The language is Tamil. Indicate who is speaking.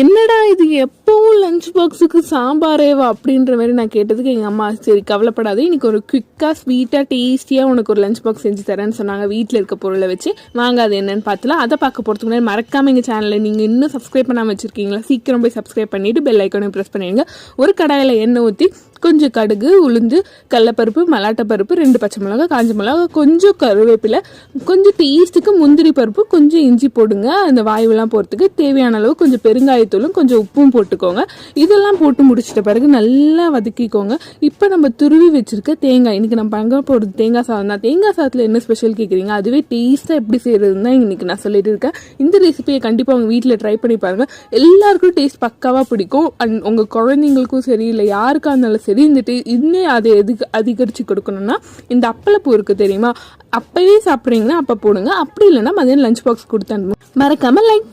Speaker 1: என்னடா இது எப்பவும் லஞ்ச் பாக்ஸுக்கு சாம்பாரேவா அப்படின்ற மாதிரி நான் கேட்டதுக்கு எங்கள் அம்மா சரி கவலைப்படாது, இன்னைக்கு ஒரு குவிக்காக ஸ்வீட்டாக டேஸ்டியாக உனக்கு ஒரு லஞ்ச் பாக்ஸ் செஞ்சு தரேன்னு சொன்னாங்க. வீட்டில் இருக்க பொருளை வச்சு வாங்க அது என்னன்னு பார்த்துலாம். அதை பார்க்க போகிறதுக்கு முன்னாடி மறக்காமல் எங்கள் சேனலில் நீங்கள் இன்னும் சப்ஸ்கிரைப் பண்ணாமல் வச்சுருக்கீங்களா, சீக்கிரம் போய் சப்ஸ்கிரைப் பண்ணிவிட்டு பெல் ஐக்கானையும் ப்ரெஸ் பண்ணிடுங்க. ஒரு கடாயில் எண்ணெய் ஊற்றி கொஞ்சம் கடுகு, உளுந்து, கடலைப்பருப்பு, மலாட்டப்பருப்பு, 2 பச்சை மிளகா, காஞ்ச மிளகா, கொஞ்சம் கருவேப்பிலை, கொஞ்சம் டேஸ்ட்டுக்கு முந்திரி பருப்பு, கொஞ்சம் இஞ்சி போடுங்க. அந்த வாயுவெல்லாம் போகிறதுக்கு தேவையான அளவு கொஞ்சம் பெருங்காயத்தூளும் கொஞ்சம் உப்பும் போட்டுக்கோங்க. இதெல்லாம் போட்டு முடிச்சிட்ட பிறகு நல்லா வதக்கிக்கோங்க. இப்போ நம்ம துருவி வச்சிருக்க தேங்காய், இன்றைக்கி நம்ம பங்க போடுறது தேங்காய் சாதம் தான். தேங்காய் சாதத்தில் என்ன ஸ்பெஷல் கேட்குறீங்க, அதுவே டேஸ்ட்டாக எப்படி செய்கிறதுன்னு தான் இன்றைக்கி நான் சொல்லிட்டு இருக்கேன். இந்த ரெசிபியை கண்டிப்பாக உங்கள் வீட்டில் ட்ரை பண்ணி பாருங்கள். எல்லாருக்கும் டேஸ்ட் பக்காவாக பிடிக்கும். அண்ட் உங்கள் குழந்தைங்களுக்கும் சரி இல்லை யாருக்காக இருந்தாலும் சரி இந்த இன்னும் அதை அதிகரித்து கொடுக்கணும்னா இந்த அப்பளப்பூ இருக்குது தெரியுமா, அப்பவே சாப்பிட்றீங்கன்னா அப்போ போடுங்க. அப்படி இல்லைன்னா மதியம் லஞ்ச் பாக்ஸ் கொடுத்து மறக்காமல் லைக்